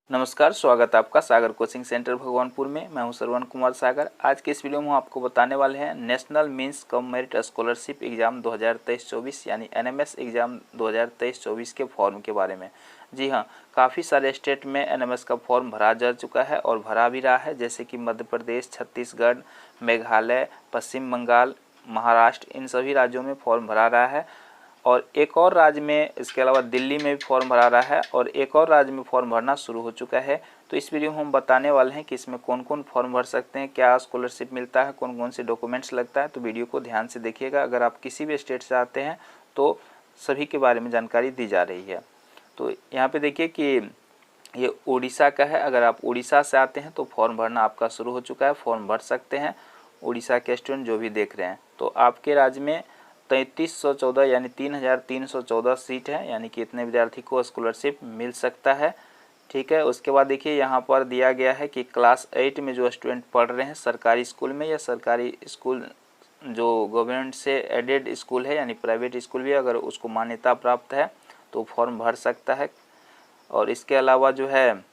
नमस्कार, स्वागत है आपका सागर कोचिंग सेंटर भगवानपुर में। मैं हूं श्रवण कुमार सागर। आज के इस वीडियो में हम आपको बताने वाले हैं national means cum merit scholarship exam 2023-24 यानी एनएमएस एग्जाम 2023-24 के फॉर्म के बारे में। जी हां, काफ़ी सारे स्टेट में एनएमएस का फॉर्म भरा जा चुका है और भरा भी रहा है, जैसे कि मध्य प्रदेश, छत्तीसगढ़, मेघालय, पश्चिम बंगाल, महाराष्ट्र, इन सभी राज्यों में फॉर्म भरा रहा है। और एक और राज्य में, इसके अलावा दिल्ली में भी फॉर्म भरा रहा है और एक और राज्य में फॉर्म भरना शुरू हो चुका है। तो इस वीडियो में हम बताने वाले हैं कि इसमें कौन कौन फॉर्म भर सकते हैं, क्या स्कॉलरशिप मिलता है, कौन कौन से डॉक्यूमेंट्स लगता है। तो वीडियो को ध्यान से देखिएगा। अगर आप किसी भी स्टेट से आते हैं तो सभी के बारे में जानकारी दी जा रही है। तो यहाँ पर देखिए कि ये उड़ीसा का है। अगर आप उड़ीसा से आते हैं तो फॉर्म भरना आपका शुरू हो चुका है, फॉर्म भर सकते हैं। उड़ीसा के स्टूडेंट जो भी देख रहे हैं, तो आपके राज्य में 3314 यानी 3314 सीट है, यानी कि इतने विद्यार्थी को स्कॉलरशिप मिल सकता है। ठीक है। उसके बाद देखिए यहाँ पर दिया गया है कि क्लास 8 में जो स्टूडेंट पढ़ रहे हैं सरकारी स्कूल में या सरकारी स्कूल जो गवर्नमेंट से एडेड स्कूल है यानी प्राइवेट स्कूल भी, अगर उसको मान्यता प्राप्त है तो फॉर्म भर सकता है। और इसके अलावा जो है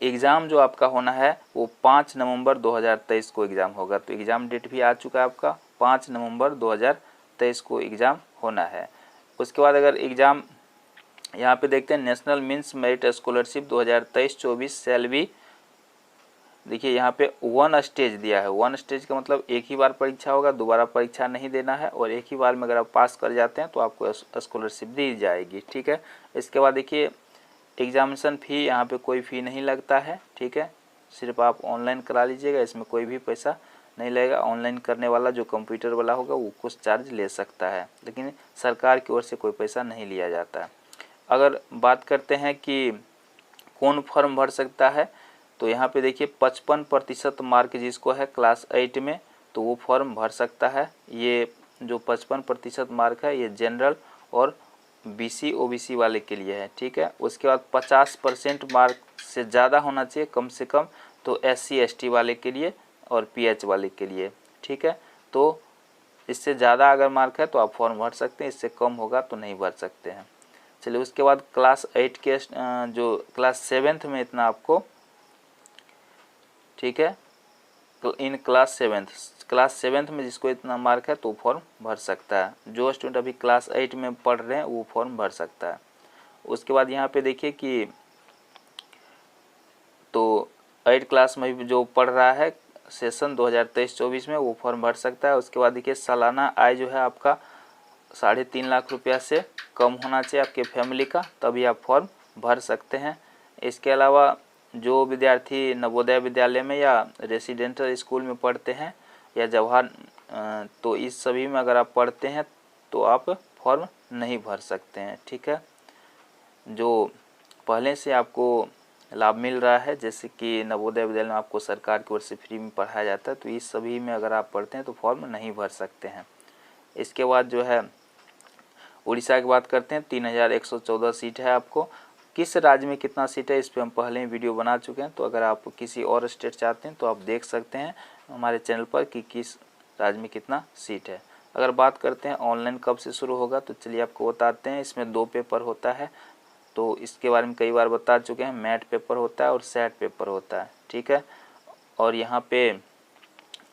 एग्ज़ाम जो आपका होना है वो 5 नवंबर 2023 को एग्ज़ाम होगा। तो एग्ज़ाम डेट भी आ चुका है आपका, 5 नवंबर 2023 को एग्ज़ाम होना है। उसके बाद अगर एग्ज़ाम यहाँ पे देखते हैं, national means merit scholarship 2023-24 shall be, देखिए यहाँ पे 1 स्टेज दिया है। 1 स्टेज का मतलब एक ही बार परीक्षा होगा, दोबारा परीक्षा नहीं देना है, और एक ही बार में अगर आप पास कर जाते हैं तो आपको स्कॉलरशिप दी जाएगी। ठीक है। इसके बाद देखिए एग्जामिनेशन फ़ी, यहाँ पे कोई फ़ी नहीं लगता है। ठीक है, सिर्फ आप ऑनलाइन करा लीजिएगा, इसमें कोई भी पैसा नहीं लगेगा। ऑनलाइन करने वाला जो कंप्यूटर वाला होगा वो कुछ चार्ज ले सकता है, लेकिन सरकार की ओर से कोई पैसा नहीं लिया जाता है। अगर बात करते हैं कि कौन फॉर्म भर सकता है, तो यहाँ पे देखिए 55% मार्क जिसको है क्लास 8 में, तो वो फॉर्म भर सकता है। ये जो 55% मार्क है ये जनरल और BC OBC वाले के लिए है। ठीक है। उसके बाद 50% मार्क से ज़्यादा होना चाहिए कम से कम, तो SC ST वाले के लिए और PH वाले के लिए। ठीक है। तो इससे ज़्यादा अगर मार्क है तो आप फॉर्म भर सकते हैं, इससे कम होगा तो नहीं भर सकते हैं। चलिए, उसके बाद क्लास 8 के जो क्लास 7th में इतना आपको, ठीक है, इन क्लास 7th में जिसको इतना मार्क है तो फॉर्म भर सकता है। जो स्टूडेंट अभी क्लास 8 में पढ़ रहे हैं वो फॉर्म भर सकता है। उसके बाद यहाँ पे देखिए कि तो 8 क्लास में भी जो पढ़ रहा है सेशन 2023-24 में वो फॉर्म भर सकता है। उसके बाद देखिए सालाना आय जो है आपका 3.5 लाख रुपया से कम होना चाहिए आपके फैमिली का, तभी आप फॉर्म भर सकते हैं। इसके अलावा जो विद्यार्थी नवोदय विद्यालय में या रेसिडेंटल स्कूल में पढ़ते हैं या जवाहर, तो इस सभी में अगर आप पढ़ते हैं तो आप फॉर्म नहीं भर सकते हैं। ठीक है। जो पहले से आपको लाभ मिल रहा है, जैसे कि नवोदय विद्यालय में आपको सरकार की ओर से फ्री में पढ़ाया जाता है, तो इस सभी में अगर आप पढ़ते हैं तो फॉर्म नहीं भर सकते हैं। इसके बाद जो है उड़ीसा की बात करते हैं, 3114 सीट है आपको। किस राज्य में कितना सीट है इस पर हम पहले ही वीडियो बना चुके हैं, तो अगर आप किसी और स्टेट चाहते हैं तो आप देख सकते हैं हमारे चैनल पर कि किस राज्य में कितना सीट है। अगर बात करते हैं ऑनलाइन कब से शुरू होगा, तो चलिए आपको बताते हैं। इसमें 2 पेपर होता है, तो इसके बारे में कई बार बता चुके हैं। मैट पेपर होता है और सेट पेपर होता है। ठीक है। और यहाँ पे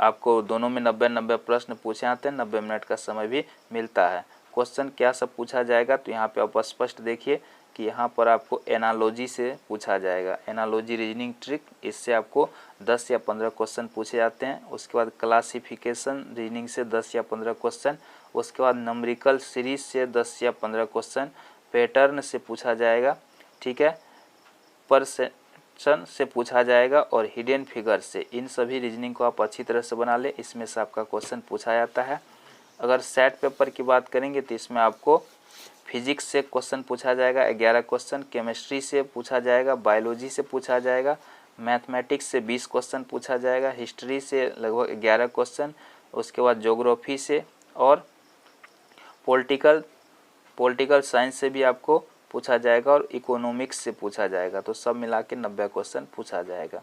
आपको दोनों में 90-90 प्रश्न पूछे जाते हैं, 90 मिनट का समय भी मिलता है। क्वेश्चन क्या सब पूछा जाएगा, तो यहाँ पे आप स्पष्ट देखिए कि यहाँ पर आपको एनालॉजी से पूछा जाएगा, एनालॉजी रीजनिंग ट्रिक, इससे आपको 10 या 15 क्वेश्चन पूछे जाते हैं। उसके बाद क्लासिफिकेशन रीजनिंग से 10 या 15 क्वेश्चन, उसके बाद नंबरिकल सीरीज से 10 या 15 क्वेश्चन, पैटर्न से पूछा जाएगा। ठीक है। परसेप्शन से पूछा जाएगा और हिडन फिगर से। इन सभी रीजनिंग को आप अच्छी तरह से बना ले, इसमें से आपका क्वेश्चन पूछा जाता है। अगर सेट पेपर की बात करेंगे तो इसमें आपको फिजिक्स से क्वेश्चन पूछा जाएगा 11 क्वेश्चन, केमिस्ट्री से पूछा जाएगा, बायोलॉजी से पूछा जाएगा, मैथमेटिक्स से 20 क्वेश्चन पूछा जाएगा, हिस्ट्री से लगभग 11 क्वेश्चन, उसके बाद ज्योग्राफी से और पॉलिटिकल साइंस से भी आपको पूछा जाएगा और इकोनॉमिक्स से पूछा जाएगा। तो सब मिला के 90 क्वेश्चन पूछा जाएगा।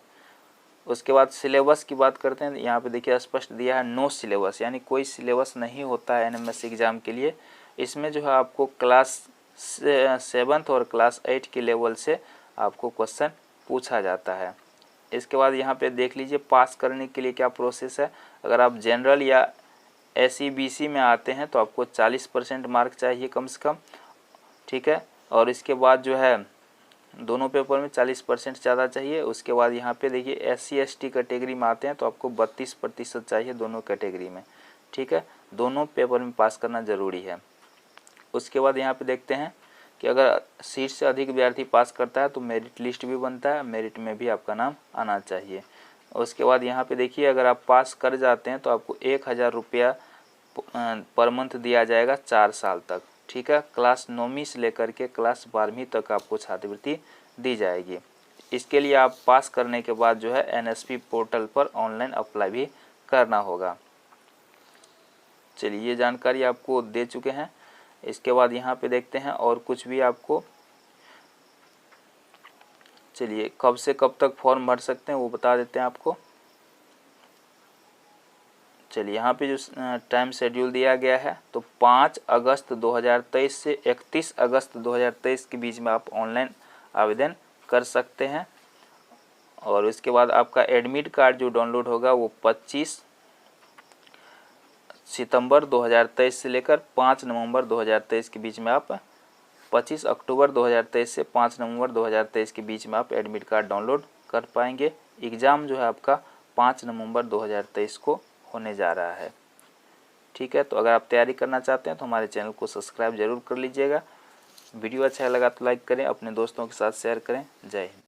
उसके बाद सिलेबस की बात करते हैं। यहाँ पे देखिए स्पष्ट दिया है नो सिलेबस, यानी कोई सिलेबस नहीं होता है एनएमएस एग्ज़ाम के लिए। इसमें जो है आपको क्लास 7 और क्लास 8 के लेवल से आपको क्वेश्चन पूछा जाता है। इसके बाद यहाँ पे देख लीजिए पास करने के लिए क्या प्रोसेस है। अगर आप जनरल या SC BC में आते हैं तो आपको 40% मार्क चाहिए कम से कम, ठीक है। और इसके बाद जो है दोनों पेपर में 40% ज़्यादा चाहिए। उसके बाद यहाँ पे देखिए SC ST कैटेगरी में आते हैं तो आपको 32% चाहिए दोनों कैटेगरी में, ठीक है। दोनों पेपर में पास करना ज़रूरी है। उसके बाद यहाँ पे देखते हैं कि अगर सीट से अधिक विद्यार्थी पास करता है तो मेरिट लिस्ट भी बनता है, मेरिट में भी आपका नाम आना चाहिए। उसके बाद यहाँ पे देखिए अगर आप पास कर जाते हैं तो आपको 1000 रुपया पर मंथ दिया जाएगा 4 साल तक, ठीक है। क्लास 9वीं से लेकर के क्लास 12वीं तक आपको छात्रवृत्ति दी जाएगी। इसके लिए आप पास करने के बाद जो है NSP पोर्टल पर ऑनलाइन अप्लाई भी करना होगा। चलिए ये जानकारी आपको दे चुके हैं। इसके बाद यहाँ पे देखते हैं और कुछ भी आपको, चलिए कब से कब तक फॉर्म भर सकते हैं वो बता देते हैं आपको। चलिए यहाँ पे जो टाइम शेड्यूल दिया गया है तो 5 अगस्त 2023 से 31 अगस्त 2023 के बीच में आप ऑनलाइन आवेदन कर सकते हैं। और इसके बाद आपका एडमिट कार्ड जो डाउनलोड होगा वो 25 सितंबर 2023 से लेकर 5 नवंबर 2023 के बीच में आप 25 अक्टूबर 2023 से 5 नवंबर 2023 के बीच में आप एडमिट कार्ड डाउनलोड कर पाएंगे। एग्ज़ाम जो है आपका 5 नवंबर 2023 को होने जा रहा है, ठीक है। तो अगर आप तैयारी करना चाहते हैं तो हमारे चैनल को सब्सक्राइब जरूर कर लीजिएगा। वीडियो अच्छा लगा तो लाइक करें, अपने दोस्तों के साथ शेयर करें। जय हिंद।